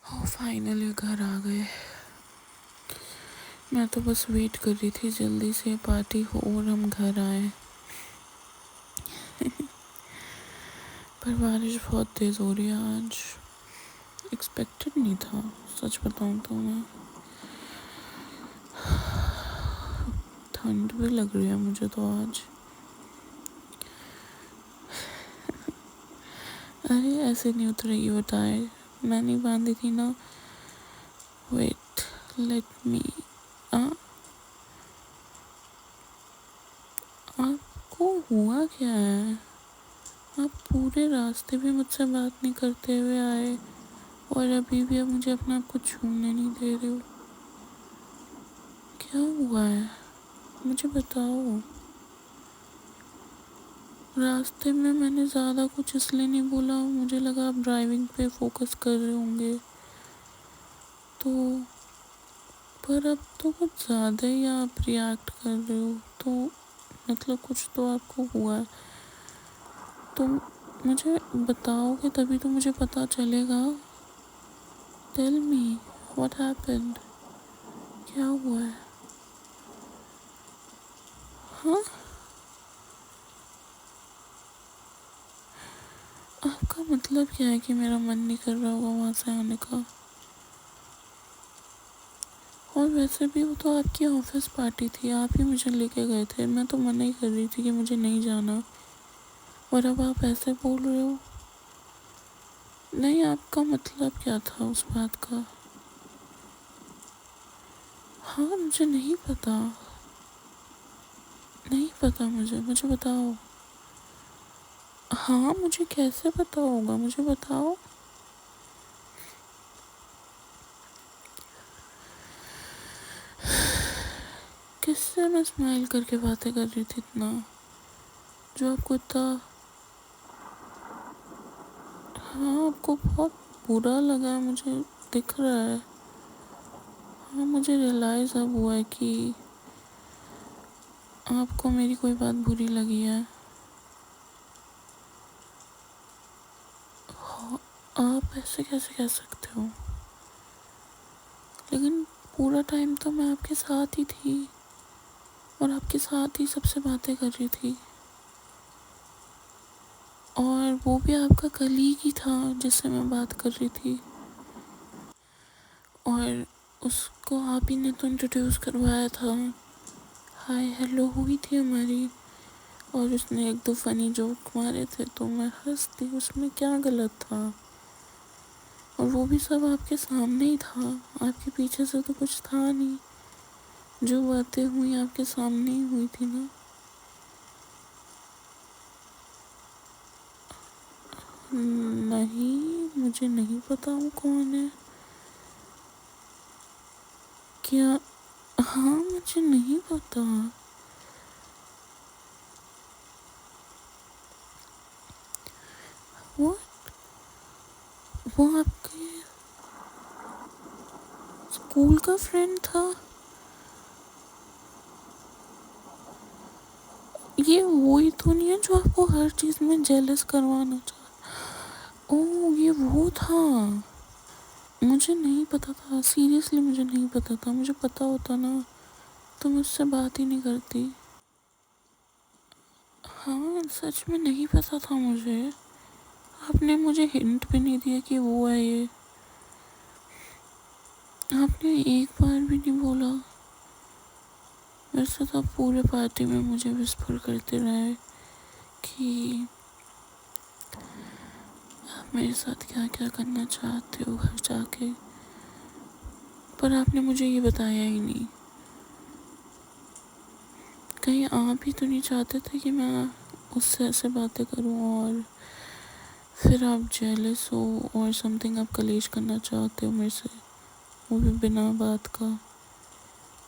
Finally घर आ गए। मैं तो बस वेट कर रही थी जल्दी से पार्टी हो और हम घर आए। पर बारिश बहुत तेज़ हो रही है आज। एक्सपेक्टेड नहीं था, सच बताऊं तो। मैं ठंड भी लग रही है मुझे तो आज। अरे ऐसे नहीं उतरेगी, बताए मैं नहीं बांधी थी ना। Wait, let me. आपको हुआ क्या है? आप पूरे रास्ते भी मुझसे बात नहीं करते हुए आए और अभी भी आप मुझे अपना आप को छूने नहीं दे रहे हो। क्या हुआ है मुझे बताओ। रास्ते में मैंने ज़्यादा कुछ इसलिए नहीं बोला, मुझे लगा आप ड्राइविंग पे फोकस कर रहे होंगे तो। पर अब तो कुछ ज़्यादा ही आप रिएक्ट कर रहे हो, तो मतलब कुछ तो आपको हुआ है। तो मुझे बताओगे तभी तो मुझे पता चलेगा। Tell me what happened. क्या हुआ है? हाँ, आपका मतलब क्या है कि मेरा मन नहीं कर रहा होगा वहाँ से आने का? और वैसे भी वो तो आपकी ऑफिस पार्टी थी, आप ही मुझे लेके गए थे। मैं तो मना ही कर रही थी कि मुझे नहीं जाना, और अब आप ऐसे बोल रहे हो। नहीं, आपका मतलब क्या था उस बात का? हाँ, मुझे नहीं पता। नहीं पता मुझे, मुझे बताओ। हाँ, मुझे कैसे पता होगा, मुझे बताओ। किससे मैं स्माइल करके बातें कर रही थी इतना, जो आपको इतना। हाँ, आपको बहुत बुरा लगा है, मुझे दिख रहा है। हाँ, मुझे रियलाइज़ अब हुआ है कि आपको मेरी कोई बात बुरी लगी है। हाँ, आप ऐसे कैसे कह सकते हो? लेकिन पूरा टाइम तो मैं आपके साथ ही थी और आपके साथ ही सबसे बातें कर रही थी, और वो भी आपका कलीग ही था जिससे मैं बात कर रही थी। और उसको आप ही ने तो इंट्रोड्यूस करवाया था। हाय हेलो हुई थी हमारी, और उसने एक दो फनी जोक मारे थे तो मैं हंस दी, उसमें क्या गलत था? और वो भी सब आपके सामने ही था, आपके पीछे से तो कुछ था नहीं। जो बातें हुई आपके सामने ही हुई थी ना। नहीं, मुझे नहीं पता वो कौन है। क्या? हाँ, मुझे नहीं पता। वो वो आपके स्कूल का फ्रेंड था? ये वही तो नहीं है जो आपको हर चीज़ में जेलस करवाना चाह? ओह, ये वो था। मुझे नहीं पता था, सीरियसली मुझे नहीं पता था। मुझे पता होता ना तो मुझसे बात ही नहीं करती। हाँ, सच में नहीं पता था मुझे। आपने मुझे हिंट भी नहीं दिया कि वो है ये। आपने एक बार भी नहीं बोला। वैसे तो आप पूरे पार्टी में मुझे विस्पर करते रहे कि आप मेरे साथ क्या क्या करना चाहते हो घर जाके, पर आपने मुझे ये बताया ही नहीं। कहीं आप ही तो नहीं चाहते थे कि मैं उससे ऐसे बातें करूं और फिर आप जेलस हो और समथिंग आप कलेश करना चाहते हो मेरे से, वो भी बिना बात का।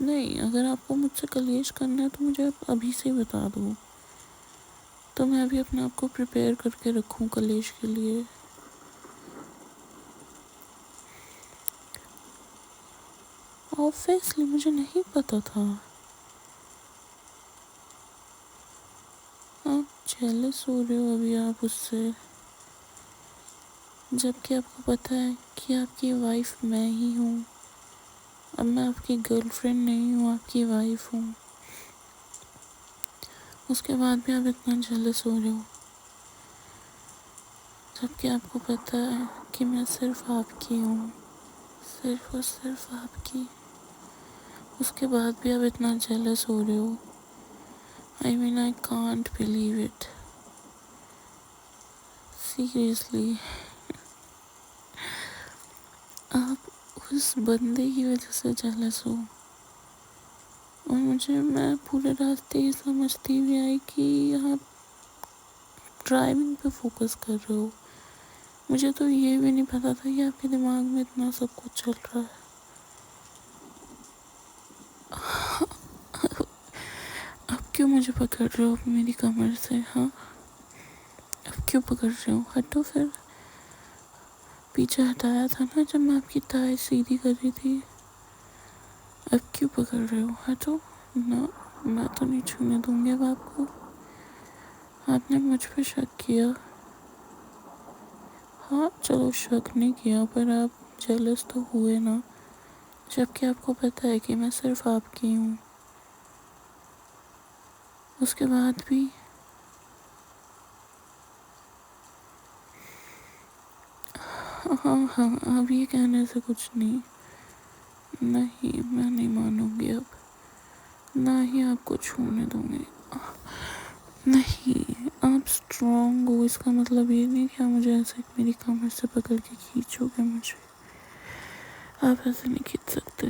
नहीं, अगर आपको मुझसे कलेश करना है तो मुझे आप अभी से ही बता दो, तो मैं अभी अपने आप को प्रिपेयर करके रखूं कलेश के लिए। ऑब्वियसली मुझे नहीं पता था। आप जेलस हो रहे हो अभी आप उससे। जबकि आपको पता है कि आपकी वाइफ मैं ही हूँ। अब मैं आपकी गर्लफ्रेंड नहीं हूँ, आपकी वाइफ हूँ। उसके बाद भी आप इतना जेलस हो रहे हो, जबकि आपको पता है कि मैं सिर्फ आपकी हूँ, सिर्फ और सिर्फ आपकी। उसके बाद भी आप इतना जेलस हो रहे हो। I can't believe it, seriously. आप उस बंदे की वजह से जेलस हो, और मैं पूरे रास्ते ये समझती भी आई कि आप ड्राइविंग पे फोकस कर रहे हो। मुझे तो ये भी नहीं पता था कि आपके दिमाग में इतना सब कुछ चल रहा है। अब क्यों मुझे पकड़ रहे हो मेरी कमर से? हाँ, अब क्यों पकड़ रहे हो? हटो फिर। पीछे हटाया था ना जब मैं आपकी टाई सीधी कर रही थी। अब क्यों पकड़ रहे हो? हटो ना, मैं तो नहीं छूने दूंगी अब आपको। आपने मुझ पे शक किया। हाँ चलो, शक नहीं किया, पर आप जेलस तो हुए ना, जबकि आपको पता है कि मैं सिर्फ आपकी हूँ। उसके बाद भी हाँ, अब ये कहने से कुछ नहीं। नहीं, मैं नहीं मानूंगी अब, ना ही आपको छूने दूंगी। नहीं, आप स्ट्रॉन्ग हो, इसका मतलब ये नहीं कि आप मुझे ऐसे मेरी कमर से पकड़ के खींचोगे मुझे। आप ऐसे नहीं खींच सकते।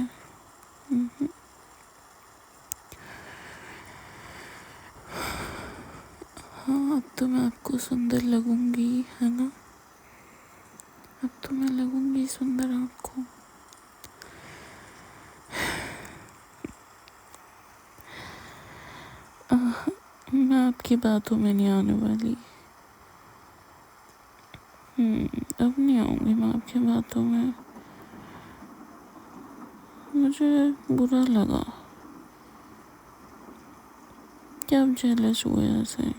हाँ, अब तो मैं आपको सुंदर लगूंगी, है ना? अब तो मैं लगूंगी सुंदर आपको। मैं आपकी बातों में नहीं आने वाली। अब नहीं आऊंगी मैं आपकी बातों में। मुझे बुरा लगा कि आप जेलस हुए ऐसे,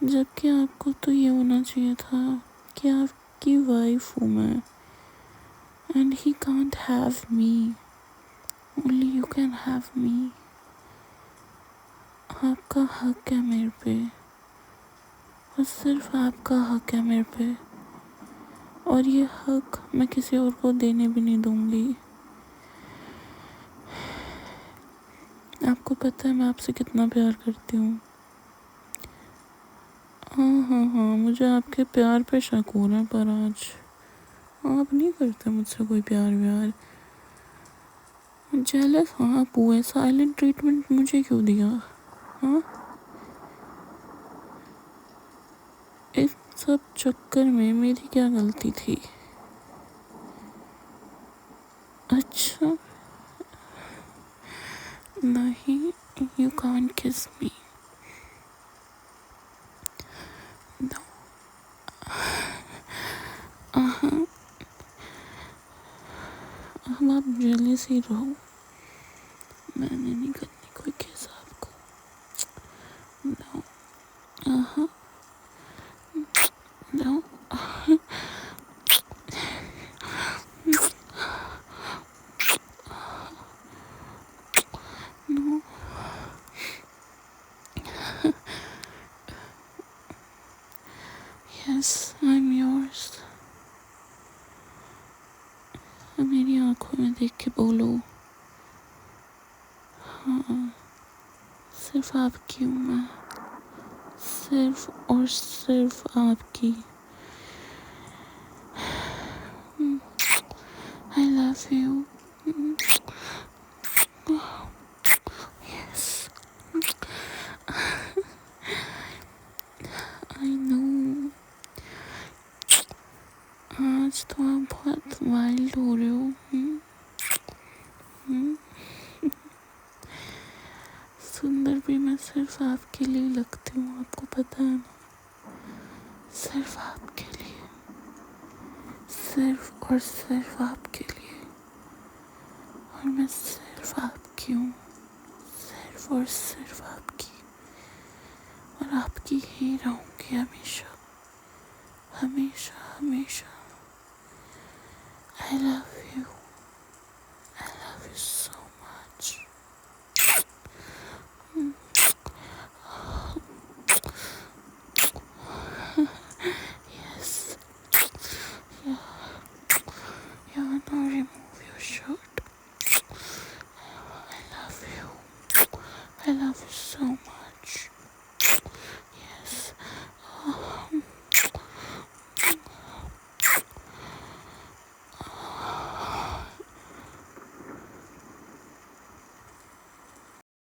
जबकि आपको तो ये होना चाहिए था कि आपकी वाइफ हूँ मैं, and he can't have me, only you can have me. आपका हक है मेरे पे, और सिर्फ आपका हक है मेरे पे, और ये हक मैं किसी और को देने भी नहीं दूंगी। आपको पता है मैं आपसे कितना प्यार करती हूँ। हाँ, मुझे आपके प्यार पे शक हो रहा है, पर आज आप नहीं करते मुझसे कोई प्यार व्यार। जेलस हाँ आप हुए, साइलेंट ट्रीटमेंट मुझे क्यों दिया? हाँ, इस सब चक्कर में मेरी क्या गलती थी? अच्छा, नहीं, यू कांट किस मी। नो, अब आप जेलस ही रहो, मैंने नहीं करनी कोई किस आपको। No, no, no. Yes, I am yours. मेरी आंखों में देख के बोलो। हाँ, सिर्फ आपकी हूँ मैं, सिर्फ और सिर्फ आपकी। I love you. Yes, I know. आज तो आप बहुत वाइल्ड हो रहे हो। सुंदर भी मैं सिर्फ आपके लिए लगती हूँ, आपको पता है ना? सिर्फ आपके लिए, सिर्फ और सिर्फ आपके लिए। और मैं सिर्फ आपकी हूँ, सिर्फ और सिर्फ आपकी, और आपकी ही रहूँगी हमेशा। हमेशा हमेशा। I love you, I love you so much. Yes, yeah, yeah, now remove your shirt. I love you. I love you so much.